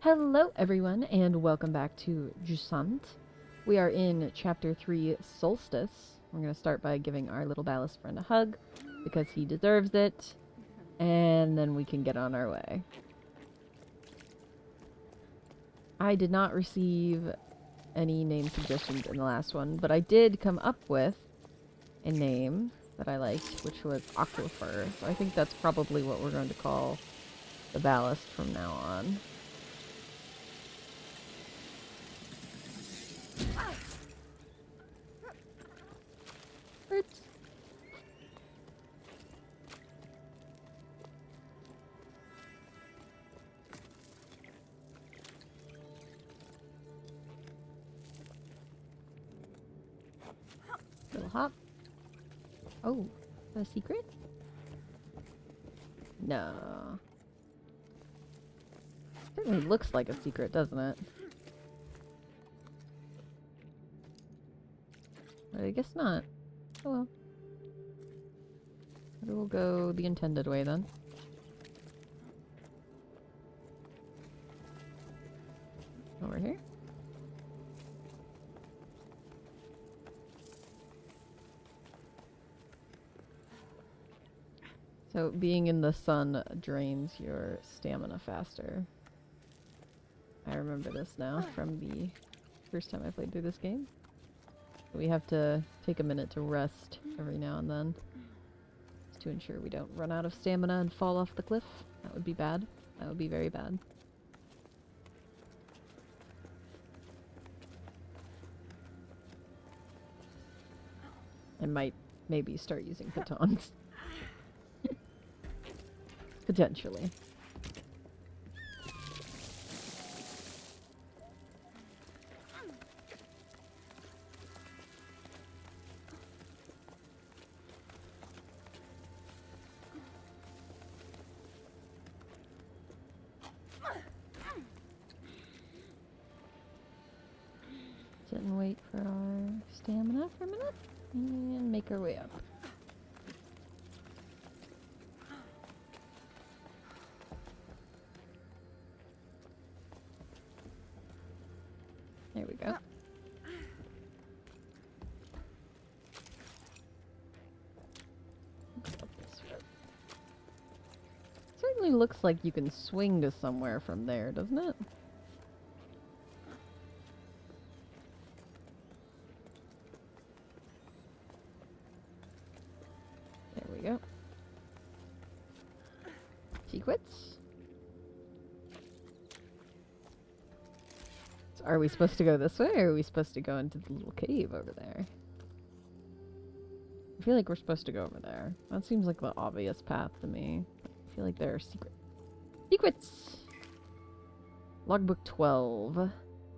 Hello everyone and welcome back to Jusant. We are in chapter 3 Solstice. We're going to start by giving our little ballast friend a hug because he deserves it, and then we can get on our way. I did not receive any name suggestions in the last one, but I did come up with a name that I liked, which was Aquifer. So I think that's probably what we're going to call the ballast from now on. Birds. Little hop. Oh, a secret? No. Certainly looks like a secret, doesn't it? But I guess not. Oh well. Maybe we'll go the intended way then. Over here. So being in the sun drains your stamina faster. I remember this now from the first time I played through this game. We have to take a minute to rest every now and then, just to ensure we don't run out of stamina and fall off the cliff. That would be bad. That would be very bad. I might maybe start using batons. Potentially. Sit and wait for our stamina for a minute, and make our way up. There we go. Let's go up this road. Certainly looks like you can swing to somewhere from there, doesn't it? There we go. Secrets. So are we supposed to go this way, or are we supposed to go into the little cave over there? I feel like we're supposed to go over there. That seems like the obvious path to me. I feel like there are secrets! Logbook 12.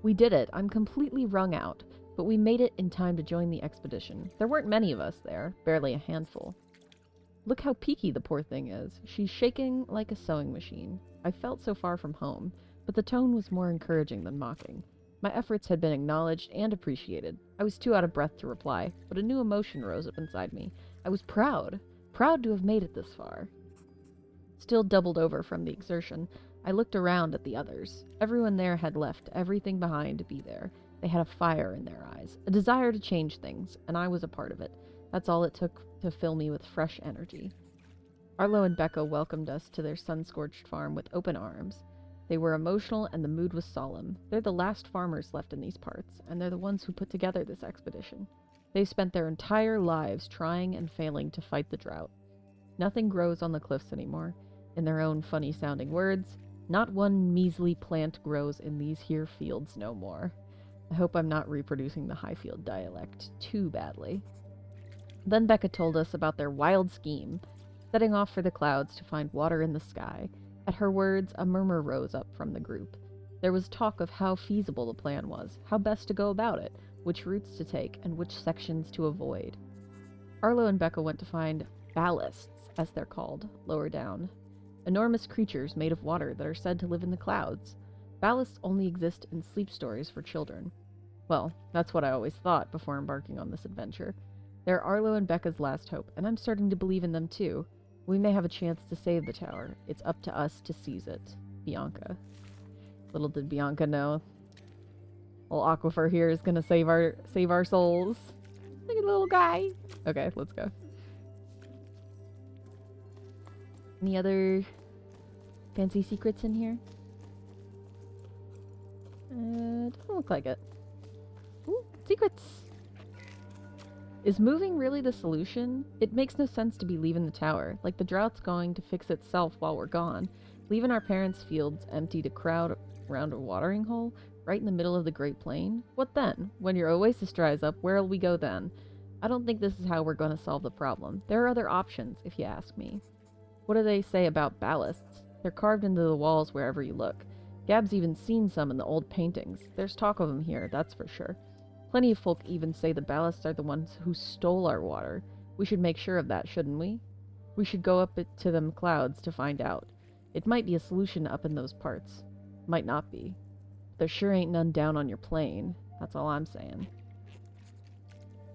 We did it. I'm completely wrung out. But we made it in time to join the expedition. There weren't many of us there. Barely a handful. Look how peaky the poor thing is. She's shaking like a sewing machine. I felt so far from home, but the tone was more encouraging than mocking. My efforts had been acknowledged and appreciated. I was too out of breath to reply, but a new emotion rose up inside me. I was proud. Proud to have made it this far. Still doubled over from the exertion, I looked around at the others. Everyone there had left everything behind to be there. They had a fire in their eyes, a desire to change things, and I was a part of it. That's all it took to fill me with fresh energy. Arlo and Becca welcomed us to their sun-scorched farm with open arms. They were emotional and the mood was solemn. They're the last farmers left in these parts, and they're the ones who put together this expedition. They've spent their entire lives trying and failing to fight the drought. Nothing grows on the cliffs anymore. In their own funny-sounding words, not one measly plant grows in these here fields no more. I hope I'm not reproducing the Highfield dialect too badly. Then Becca told us about their wild scheme, setting off for the clouds to find water in the sky. At her words, a murmur rose up from the group. There was talk of how feasible the plan was, how best to go about it, which routes to take, and which sections to avoid. Arlo and Becca went to find ballasts, as they're called, lower down. Enormous creatures made of water that are said to live in the clouds. Ballasts only exist in sleep stories for children. Well, that's what I always thought before embarking on this adventure. They're Arlo and Becca's last hope, and I'm starting to believe in them too. We may have a chance to save the tower. It's up to us to seize it. Bianca. Little did Bianca know. Little aquifer here is gonna save our souls. Look at the little guy. Okay, let's go. Any other fancy secrets in here? Doesn't look like it. Ooh, secrets! Is moving really the solution? It makes no sense to be leaving the tower. Like the drought's going to fix itself while we're gone. Leaving our parents' fields empty to crowd around a watering hole right in the middle of the Great Plain? What then? When your oasis dries up, where'll we go then? I don't think this is how we're going to solve the problem. There are other options, if you ask me. What do they say about ballasts? They're carved into the walls wherever you look. Gab's even seen some in the old paintings. There's talk of them here, that's for sure. Plenty of folk even say the ballasts are the ones who stole our water. We should make sure of that, shouldn't we? We should go up to them clouds to find out. It might be a solution up in those parts. Might not be. There sure ain't none down on your plane. That's all I'm saying.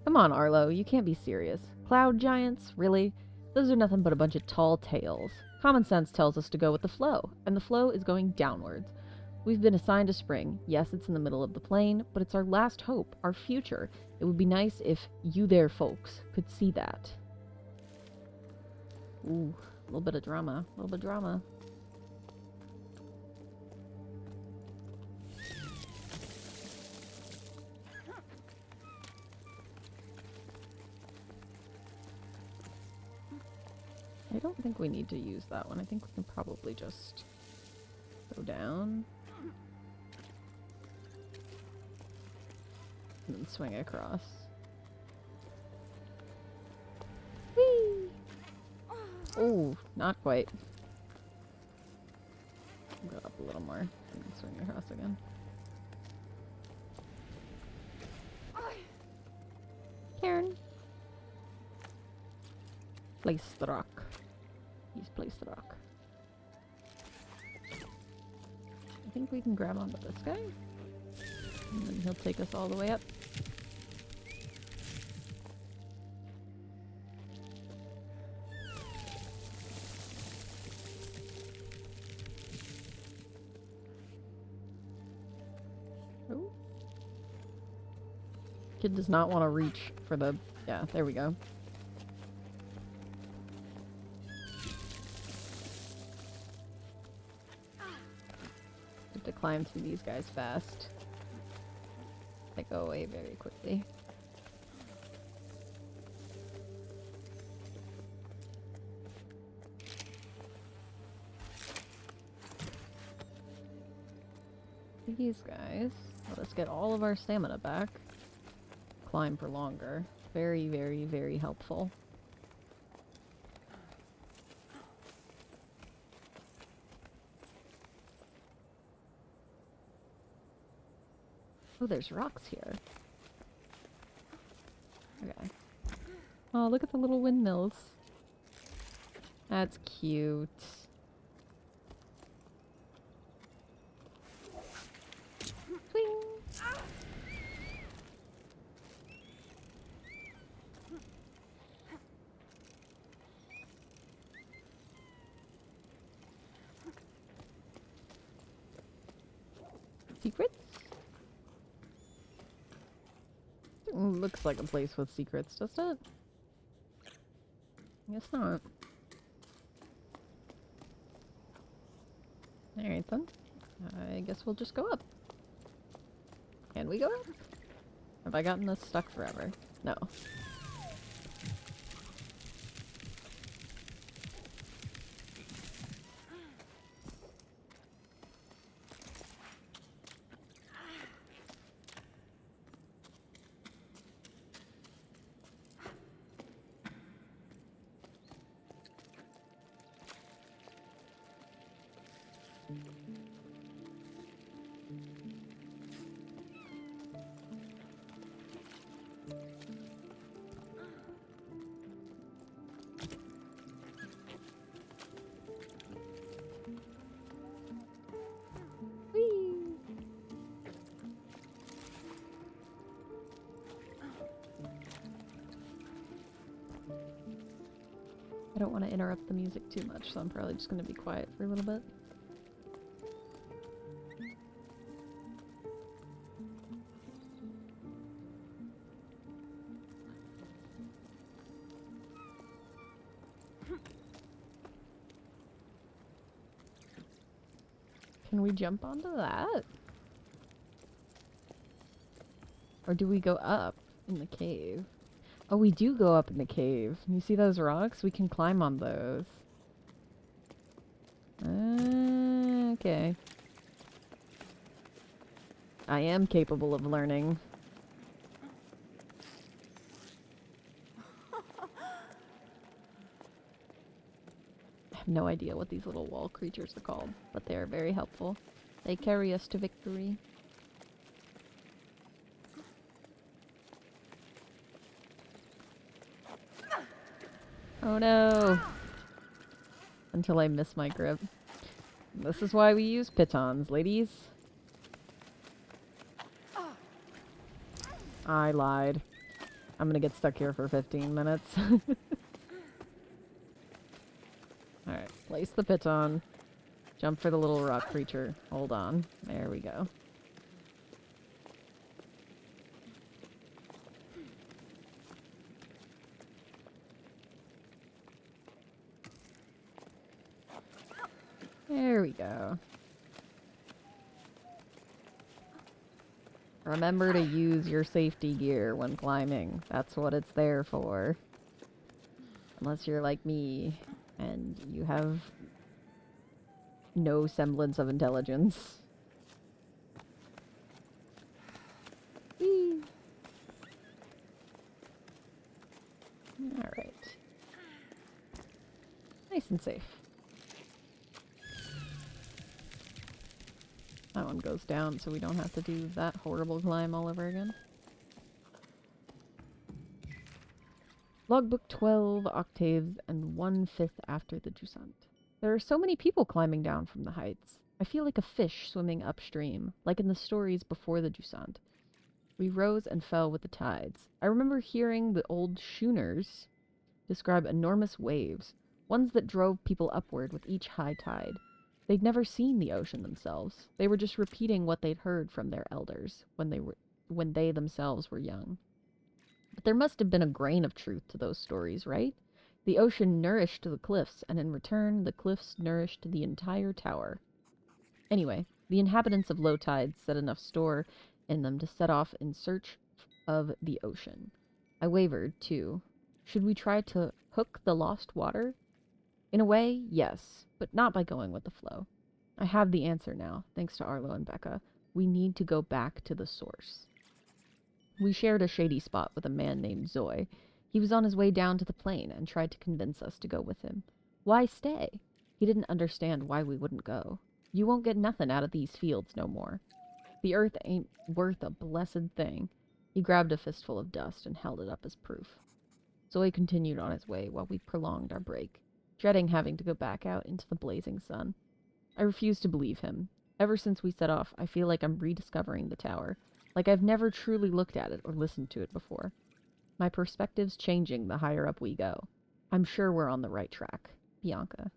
Come on, Arlo, you can't be serious. Cloud giants? Really? Those are nothing but a bunch of tall tales. Common sense tells us to go with the flow, and the flow is going downwards. We've been assigned a spring. Yes, it's in the middle of the plain, but it's our last hope, our future. It would be nice if you there folks could see that. Ooh, a little bit of drama. A little bit of drama. I don't think we need to use that one. I think we can probably just go down. And then swing across. Whee! Oh, not quite. Go up a little more and then swing across again. Karen. Place the rock. He's placed the rock. I think we can grab onto this guy. And then he'll take us all the way up. Oh. Kid does not want to reach for the... Yeah, there we go. Have to climb through these guys fast. They go away very quickly. These guys let us get all of our stamina back. Climb for longer. Very, very, very helpful. Oh, there's rocks here. Okay. Oh, look at the little windmills. That's cute. Swing! Secrets? Looks like a place with secrets, doesn't it? Guess not. Alright then. I guess we'll just go up. Can we go up? Have I gotten this stuck forever? No. I don't want to interrupt the music too much, so I'm probably just going to be quiet for a little bit. Can we jump onto that? Or do we go up in the cave? Oh, we do go up in the cave. You see those rocks? We can climb on those. Okay. I am capable of learning. I have no idea what these little wall creatures are called, but they are very helpful. They carry us to victory. Oh no! Until I miss my grip. This is why we use pitons, ladies. I lied. I'm gonna get stuck here for 15 minutes. Alright, place the piton. Jump for the little rock creature. Hold on. There we go. There we go. Remember to use your safety gear when climbing. That's what it's there for. Unless you're like me and you have no semblance of intelligence. Whee! Alright. Nice and safe. That one goes down so we don't have to do that horrible climb all over again. Logbook 12 octaves and 1/5 after the Jusant. There are so many people climbing down from the heights. I feel like a fish swimming upstream, like in the stories before the Jusant. We rose and fell with the tides. I remember hearing the old schooners describe enormous waves, ones that drove people upward with each high tide. They'd never seen the ocean themselves. They were just repeating what they'd heard from their elders when they themselves were young. But there must have been a grain of truth to those stories, right? The ocean nourished the cliffs, and in return, the cliffs nourished the entire tower. Anyway, the inhabitants of low tides set enough store in them to set off in search of the ocean. I wavered, too. Should we try to hook the lost water? In a way, yes, but not by going with the flow. I have the answer now, thanks to Arlo and Becca. We need to go back to the source. We shared a shady spot with a man named Zoe. He was on his way down to the plain and tried to convince us to go with him. Why stay? He didn't understand why we wouldn't go. You won't get nothing out of these fields no more. The earth ain't worth a blessed thing. He grabbed a fistful of dust and held it up as proof. Zoe continued on his way while we prolonged our break, dreading having to go back out into the blazing sun. I refused to believe him. Ever since we set off, I feel like I'm rediscovering the tower, like I've never truly looked at it or listened to it before. My perspective's changing the higher up we go. I'm sure we're on the right track. Bianca.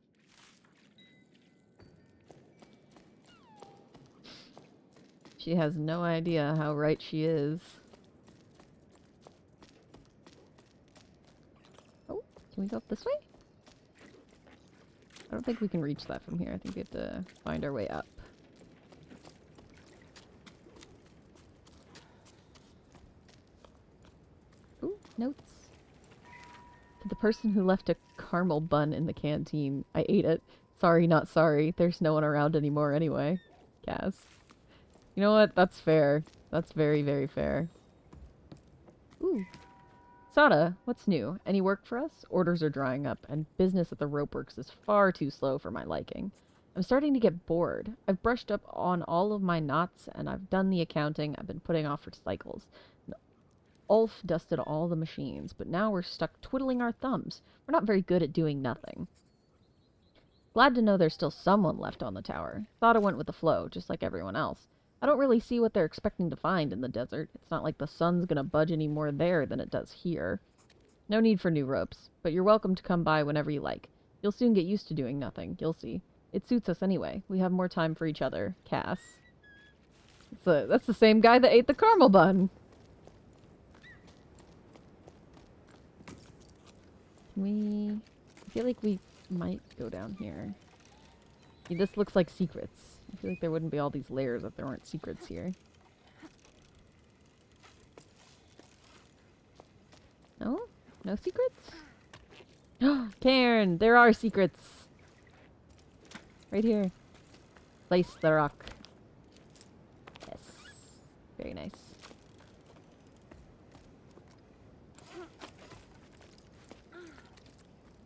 She has no idea how right she is. Oh, can we go up this way? I don't think we can reach that from here. I think we have to find our way up. Ooh, notes. To the person who left a caramel bun in the canteen, I ate it. Sorry, not sorry. There's no one around anymore anyway. Kaz. You know what? That's fair. That's very, very fair. Ooh. Sada, what's new? Any work for us? Orders are drying up, and business at the ropeworks is far too slow for my liking. I'm starting to get bored. I've brushed up on all of my knots, and I've done the accounting I've been putting off for cycles. Ulf dusted all the machines, but now we're stuck twiddling our thumbs. We're not very good at doing nothing. Glad to know there's still someone left on the tower. Thought I went with the flow, just like everyone else. I don't really see what they're expecting to find in the desert. It's not like the sun's gonna budge any more there than it does here. No need for new ropes, but you're welcome to come by whenever you like. You'll soon get used to doing nothing, you'll see. It suits us anyway. We have more time for each other. Cass. That's the same guy that ate the caramel bun! I feel like we might go down here. This looks like secrets. I feel like there wouldn't be all these layers if there weren't secrets here. No? No secrets? Cairn! There are secrets! Right here. Place the rock. Yes. Very nice.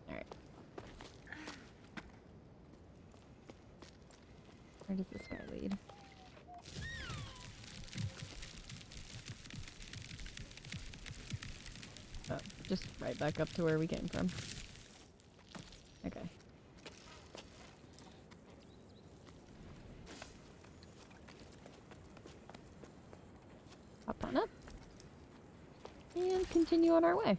Alright. Where does this guy lead? Oh, just right back up to where we came from. Okay. Hop on up. And continue on our way.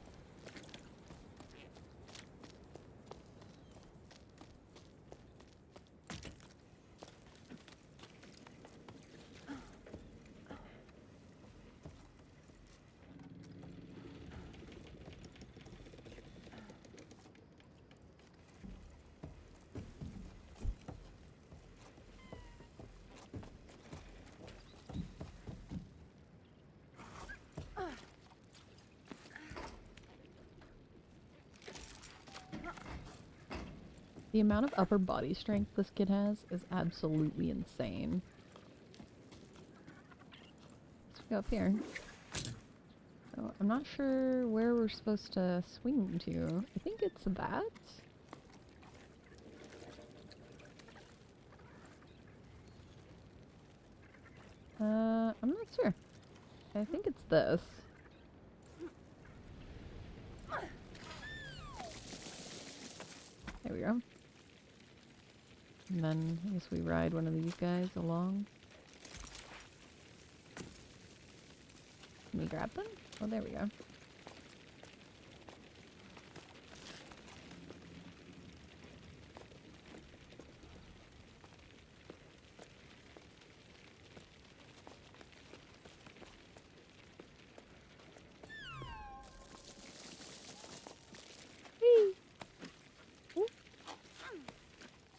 The amount of upper body strength this kid has is absolutely insane. Let's go up here. So I'm not sure where we're supposed to swing to. I think it's that. I'm not sure. I think it's this. There we go. And then I guess we ride one of these guys along. Can we grab them? Oh, there we go.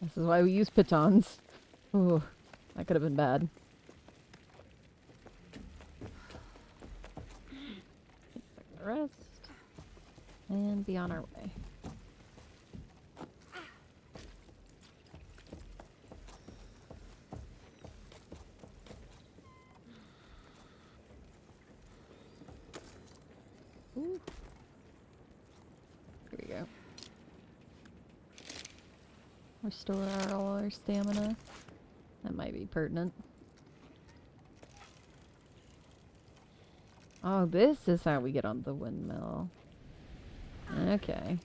This is why we use pitons. Ooh, that could have been bad. Take the rest. And be on our way. Ooh. Here we go. Restore all our stamina. That might be pertinent. Oh, this is how we get on the windmill. Okay.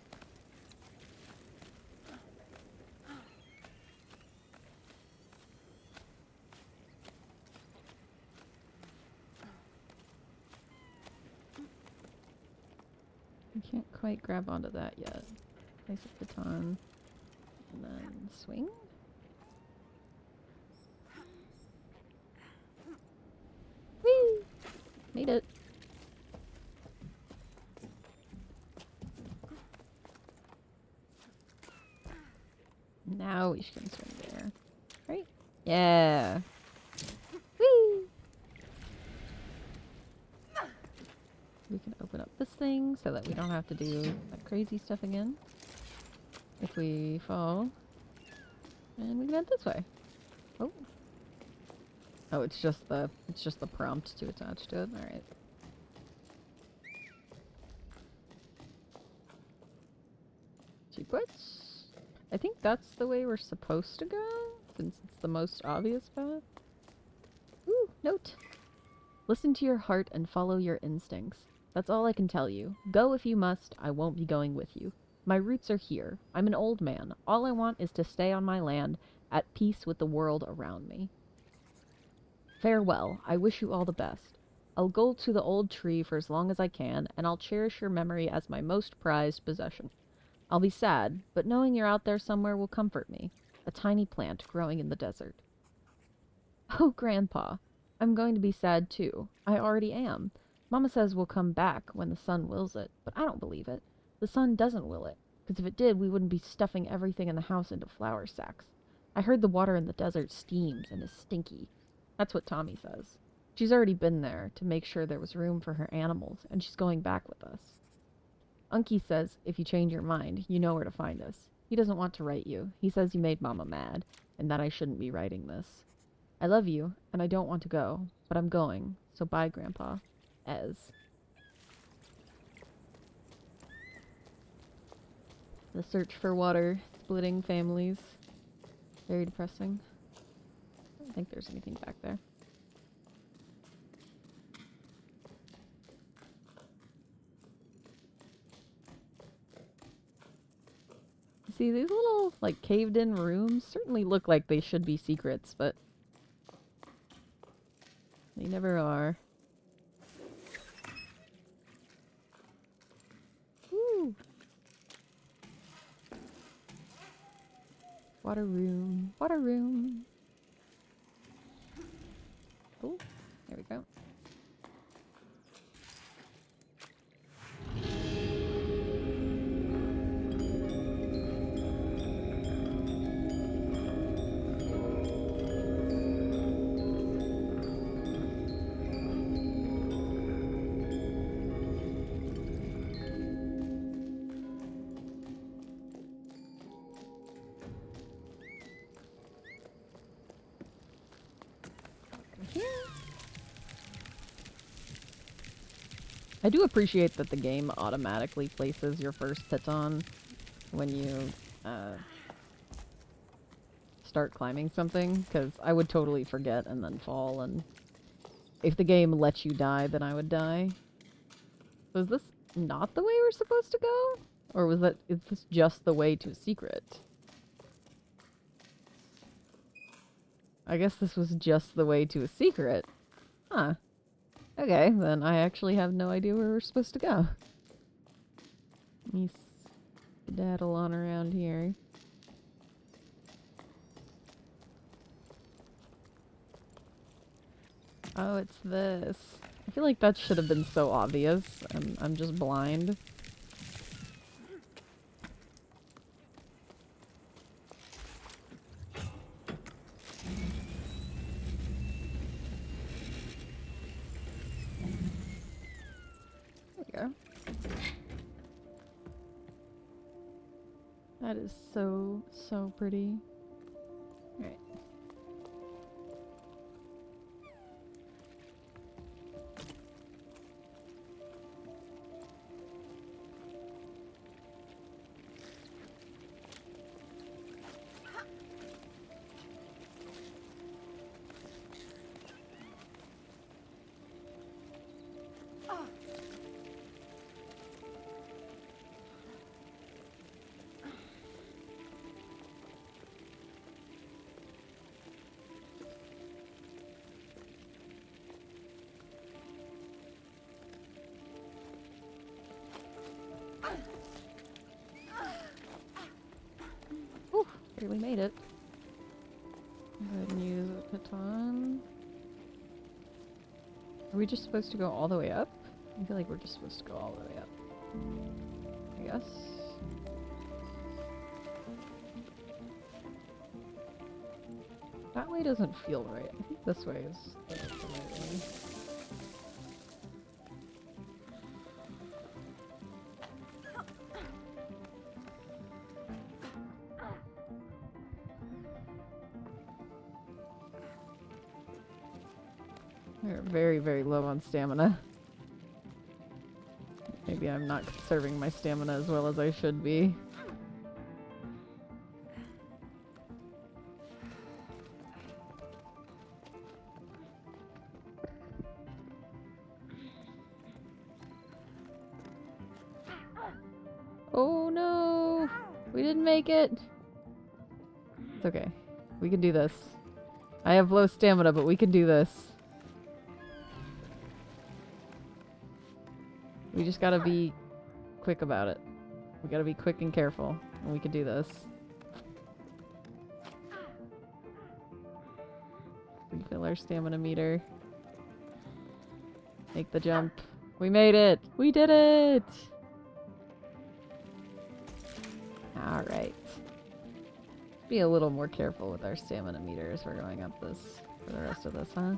I can't quite grab onto that yet. Place a baton. And then swing. Whee! Made it. Now we can swing there. Right? Yeah. Whee! We can open up this thing so that we don't have to do that crazy stuff again. If we fall, and we can head this way. Oh, oh, it's just the prompt to attach to it. All right. Secrets. I think that's the way we're supposed to go, since it's the most obvious path. Ooh, note. Listen to your heart and follow your instincts. That's all I can tell you. Go if you must. I won't be going with you. My roots are here. I'm an old man. All I want is to stay on my land, at peace with the world around me. Farewell. I wish you all the best. I'll go to the old tree for as long as I can, and I'll cherish your memory as my most prized possession. I'll be sad, but knowing you're out there somewhere will comfort me. A tiny plant growing in the desert. Oh, Grandpa. I'm going to be sad too. I already am. Mama says we'll come back when the sun wills it, but I don't believe it. The sun doesn't will it, because if it did, we wouldn't be stuffing everything in the house into flour sacks. I heard the water in the desert steams and is stinky. That's what Tommy says. She's already been there to make sure there was room for her animals, and she's going back with us. Unky says if you change your mind, you know where to find us. He doesn't want to write you. He says you made Mama mad, and that I shouldn't be writing this. I love you, and I don't want to go, but I'm going, so bye, Grandpa. Ez. The search for water, splitting families. Very depressing. I don't think there's anything back there. See, these little, like, caved-in rooms certainly look like they should be secrets, but they never are. Woo! Water room. Water room. Oh, there we go. I do appreciate that the game automatically places your first piton when you start climbing something, because I would totally forget and then fall, and if the game lets you die, then I would die. So is this not the way we're supposed to go? Or is this just the way to a secret? I guess this was just the way to a secret. Huh. Okay, then I actually have no idea where we're supposed to go. Let me skedaddle on around here. Oh, it's this. I feel like that should have been so obvious, and I'm just blind. That is so, so pretty. Alright. We made it. Go ahead and use a baton. Are we just supposed to go all the way up? I feel like we're just supposed to go all the way up. I guess. That way doesn't feel right. I think this way is the right way. We're very, very low on stamina. Maybe I'm not conserving my stamina as well as I should be. Oh no! We didn't make it! It's okay. We can do this. I have low stamina, but we can do this. We just gotta be quick about it. We gotta be quick and careful, and we can do this. Refill our stamina meter. Make the jump. We made it! We did it! Alright. Be a little more careful with our stamina meter as we're going up this for the rest of this, huh?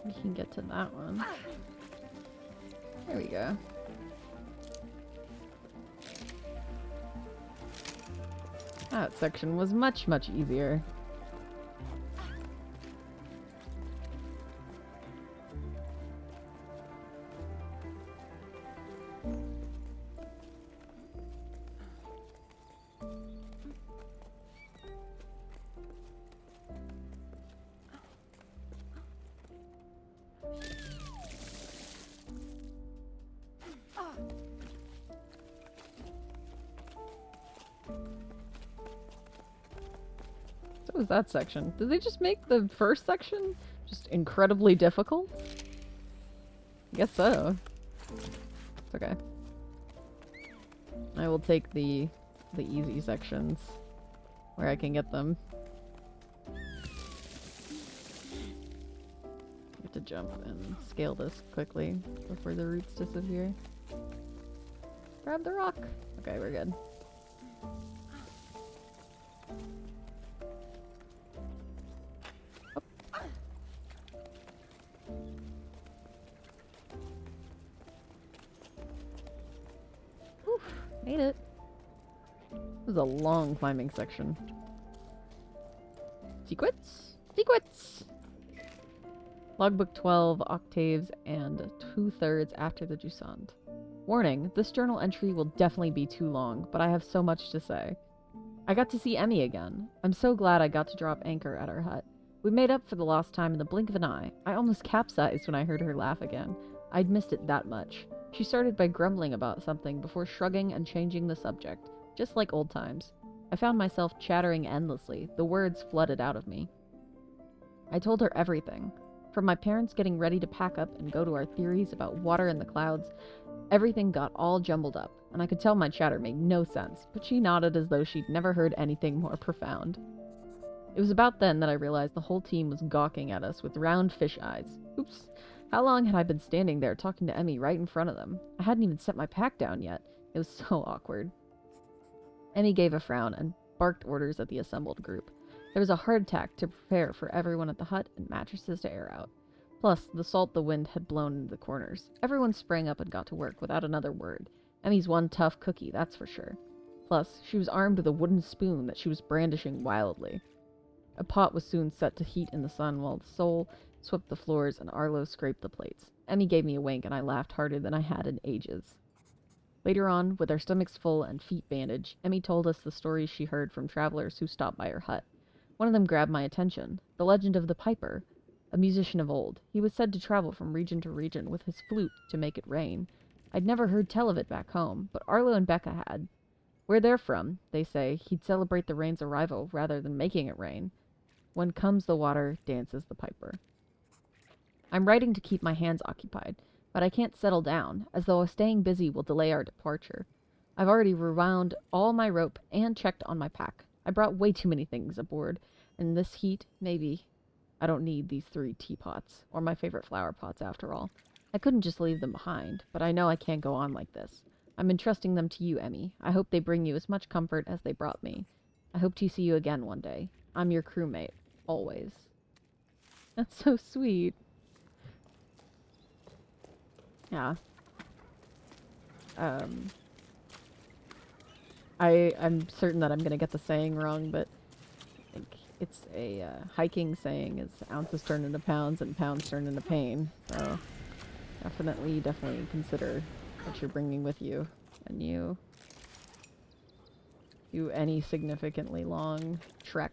We can get to that one. There we go. That section was much, much easier. So was that section? Did they just make the first section just incredibly difficult? I guess so. It's okay. I will take the easy sections where I can get them. Get to jump and scale this quickly before the roots disappear. Grab the rock. Okay, we're good. Made it. This was a long climbing section. Secrets? Secrets! Logbook 12, octaves, and 2/3 after the Jusant. Warning, this journal entry will definitely be too long, but I have so much to say. I got to see Emmy again. I'm so glad I got to drop anchor at our hut. We made up for the lost time in the blink of an eye. I almost capsized when I heard her laugh again. I'd missed it that much. She started by grumbling about something before shrugging and changing the subject, just like old times. I found myself chattering endlessly. The words flooded out of me. I told her everything. From my parents getting ready to pack up and go to our theories about water in the clouds, everything got all jumbled up, and I could tell my chatter made no sense, but she nodded as though she'd never heard anything more profound. It was about then that I realized the whole team was gawking at us with round fish eyes. Oops. How long had I been standing there talking to Emmy right in front of them? I hadn't even set my pack down yet. It was so awkward. Emmy gave a frown and barked orders at the assembled group. There was a hardtack to prepare for everyone at the hut and mattresses to air out. Plus, the salt the wind had blown into the corners. Everyone sprang up and got to work without another word. Emmy's one tough cookie, that's for sure. Plus, she was armed with a wooden spoon that she was brandishing wildly. A pot was soon set to heat in the sun while the Soul swept the floors and Arlo scraped the plates. Emmy gave me a wink and I laughed harder than I had in ages. Later on, with our stomachs full and feet bandaged, Emmy told us the stories she heard from travelers who stopped by her hut. One of them grabbed my attention. The legend of the Piper, a musician of old. He was said to travel from region to region with his flute to make it rain. I'd never heard tell of it back home, but Arlo and Becca had. Where they're from, they say, he'd celebrate the rain's arrival rather than making it rain. When comes the water, dances the Piper. I'm writing to keep my hands occupied, but I can't settle down, as though staying busy will delay our departure. I've already rewound all my rope and checked on my pack. I brought way too many things aboard. In this heat, maybe. I don't need these 3 teapots, or my favorite flower pots after all. I couldn't just leave them behind, but I know I can't go on like this. I'm entrusting them to you, Emmy. I hope they bring you as much comfort as they brought me. I hope to see you again one day. I'm your crewmate. Always. That's so sweet. Yeah. I'm certain that I'm gonna get the saying wrong, but I think it's a hiking saying is ounces turn into pounds and pounds turn into pain. So definitely consider what you're bringing with you when you do any significantly long trek.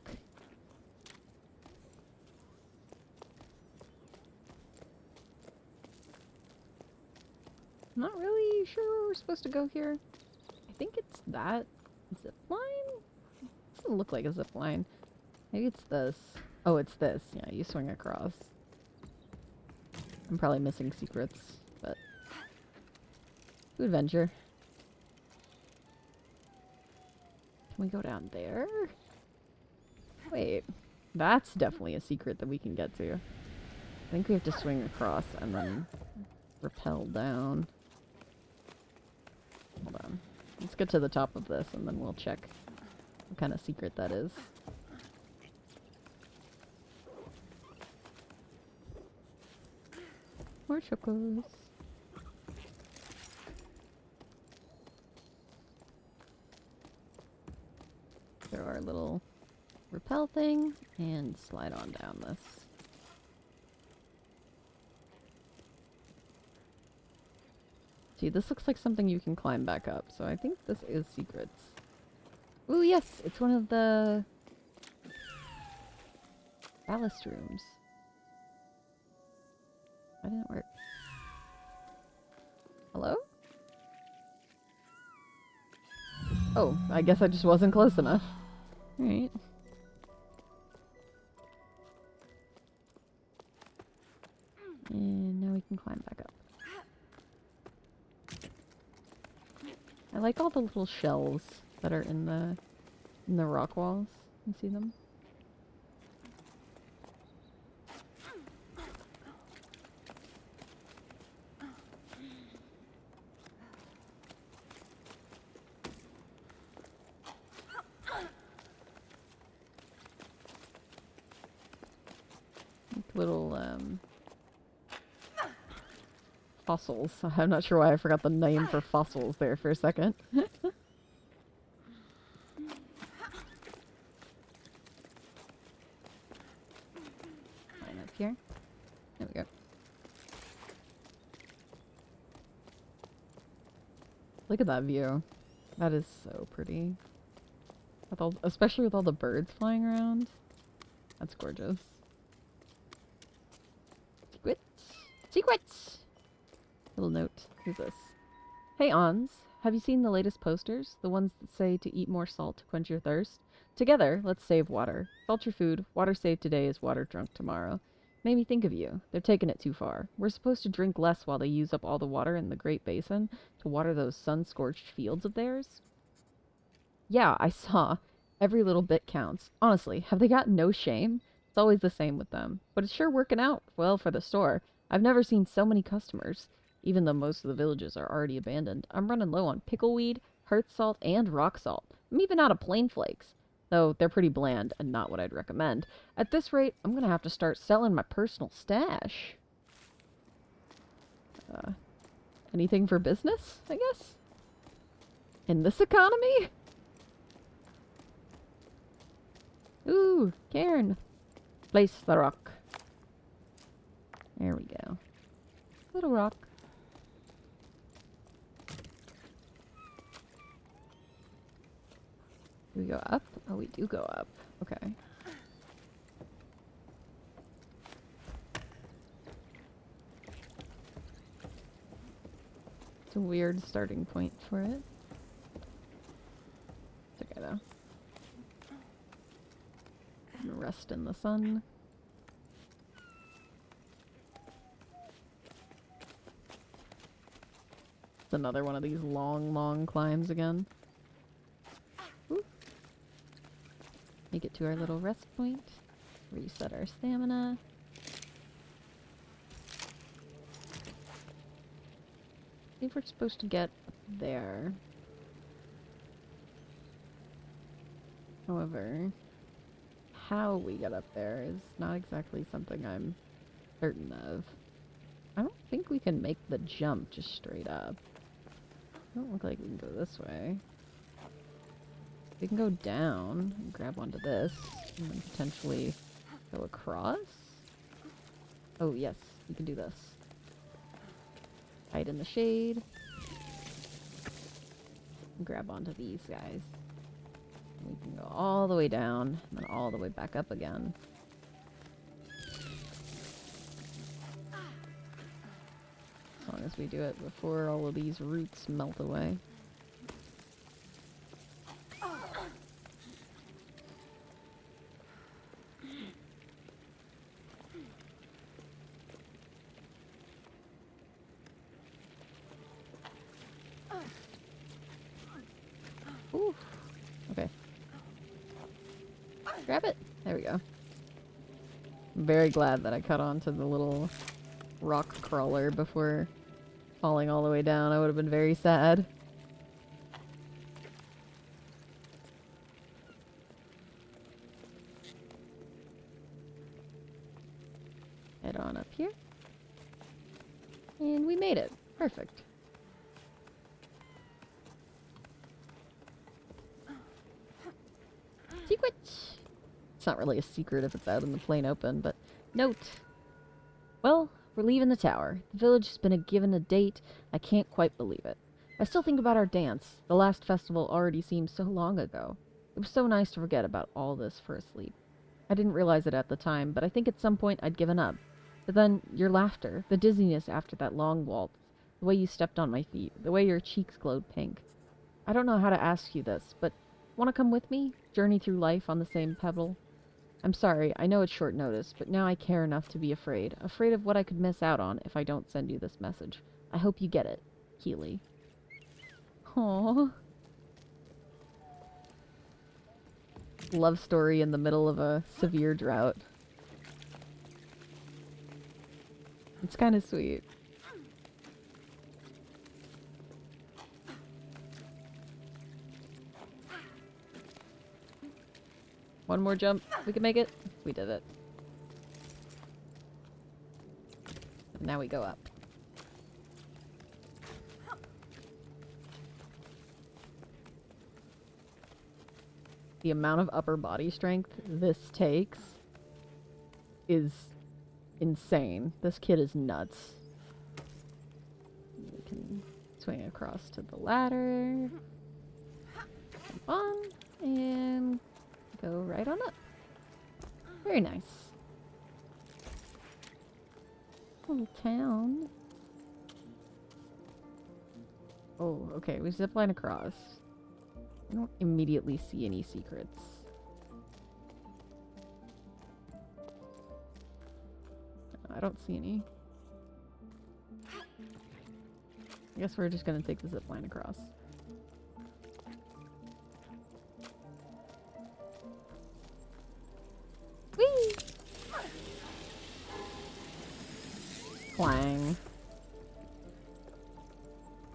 I'm not really sure where we're supposed to go here. I think it's that zip line? Doesn't look like a zip line. Maybe it's this. Oh, it's this. Yeah, you swing across. I'm probably missing secrets, but good adventure. Can we go down there? Wait. That's definitely a secret that we can get to. I think we have to swing across and then rappel down. Hold on. Let's get to the top of this and then we'll check what kind of secret that is. More chocos. Throw our little rappel thing and slide on down this. See, this looks like something you can climb back up, so I think this is secrets. Ooh, yes! It's one of the ballast rooms. That didn't work. Hello? Oh, I guess I just wasn't close enough. Alright. And now we can climb back up. I like all the little shells that are in the rock walls. You see them? Like little fossils. I'm not sure why I forgot the name for fossils there for a second. Climb up here. There we go. Look at that view. That is so pretty. With all, especially with all the birds flying around. That's gorgeous. Secrets! Secrets! Little note. Who's this? Hey Ons, have you seen the latest posters? The ones that say to eat more salt to quench your thirst? Together, let's save water. Salt your food. Water saved today is water drunk tomorrow. Made me think of you. They're taking it too far. We're supposed to drink less while they use up all the water in the Great Basin to water those sun-scorched fields of theirs. Yeah, I saw. Every little bit counts. Honestly, have they got no shame? It's always the same with them. But it's sure working out well for the store. I've never seen so many customers. Even though most of the villages are already abandoned, I'm running low on pickleweed, hearth salt, and rock salt. I'm even out of plain flakes. Though they're pretty bland and not what I'd recommend. At this rate, I'm gonna have to start selling my personal stash. Anything for business, I guess? In this economy? Ooh, cairn. Place the rock. There we go. Little rock. Do we go up? Oh, we do go up. Okay. It's a weird starting point for it. It's okay though. Rest in the sun. It's another one of these long climbs again. Ooh. Make it to our little rest point. Reset our stamina. I think we're supposed to get up there. However, how we get up there is not exactly something I'm certain of. I don't think we can make the jump just straight up. Don't look like we can go this way. We can go down and grab onto this and then potentially go across. Oh yes, we can do this. Hide in the shade. And grab onto these guys. We can go all the way down and then all the way back up again. As long as we do it before all of these roots melt away. Ooh. Okay. Grab it. There we go. I'm very glad that I cut onto the little rock crawler before falling all the way down. I would have been very sad. Head on up here. And we made it. Perfect. Secret! It's not really a secret if it's out in the plain open, but note. Well, we're leaving the tower. The village has been given a date. I can't quite believe it. I still think about our dance. The last festival already seems so long ago. It was so nice to forget about all this for a sleep. I didn't realize it at the time, but I think at some point I'd given up. But then, your laughter, the dizziness after that long waltz, the way you stepped on my feet, the way your cheeks glowed pink. I don't know how to ask you this, but want to come with me? Journey through life on the same pebble? I'm sorry, I know it's short notice, but now I care enough to be afraid. Afraid of what I could miss out on if I don't send you this message. I hope you get it. Keely. Aww. Love story in the middle of a severe drought. It's kind of sweet. One more jump. We can make it. We did it. And now we go up. The amount of upper body strength this takes is insane. This kid is nuts. We can swing across to the ladder. Jump on and go right on up. Very nice. Little town. Oh, okay. We zipline across. I don't immediately see any secrets. I don't see any. I guess we're just gonna take the zip line across. Whee! Clang.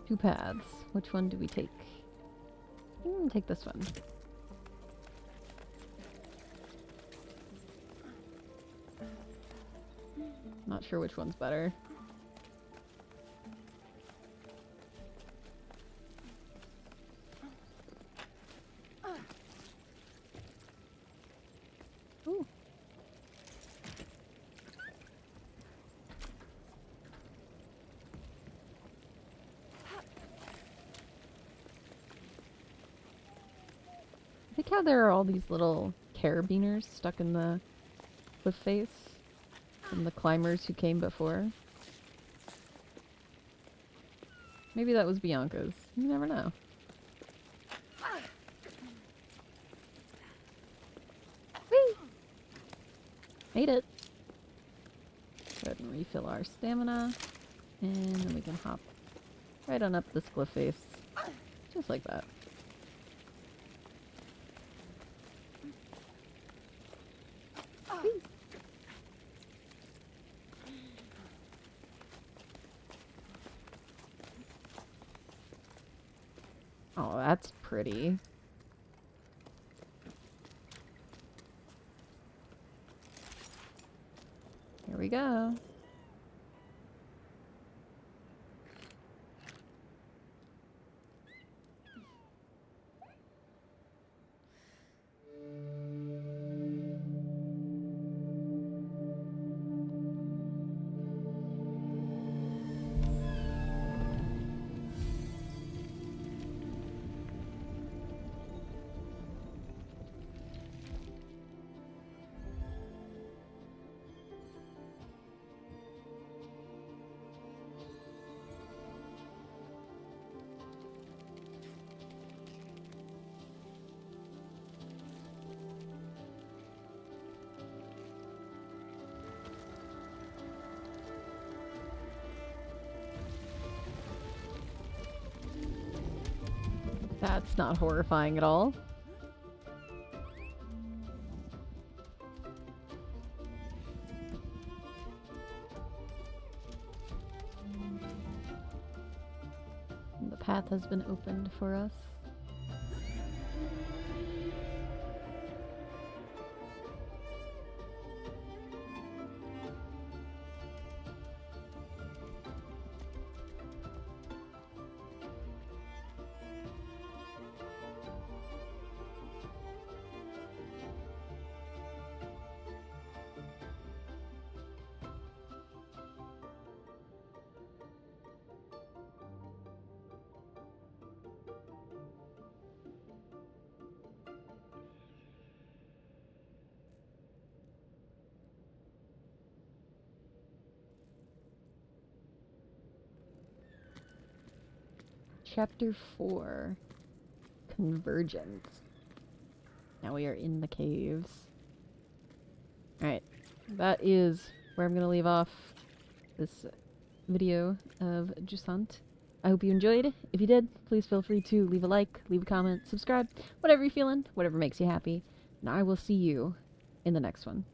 2 paths. Which one do we take? I'm gonna take this one. Not sure which one's better. Ooh. I like how there are all these little carabiners stuck in the cliff face from the climbers who came before. Maybe that was Bianca's. You never know. Whee! Made it. Go ahead and refill our stamina. And then we can hop right on up this cliff face. Just like that. Oh, that's pretty. Here we go. That's not horrifying at all. path has been opened for us. Chapter 4. Convergence. Now we are in the caves. Alright, that is where I'm going to leave off this video of Jusant. I hope you enjoyed. If you did, please feel free to leave a like, leave a comment, subscribe, whatever you're feeling, whatever makes you happy. And I will see you in the next one.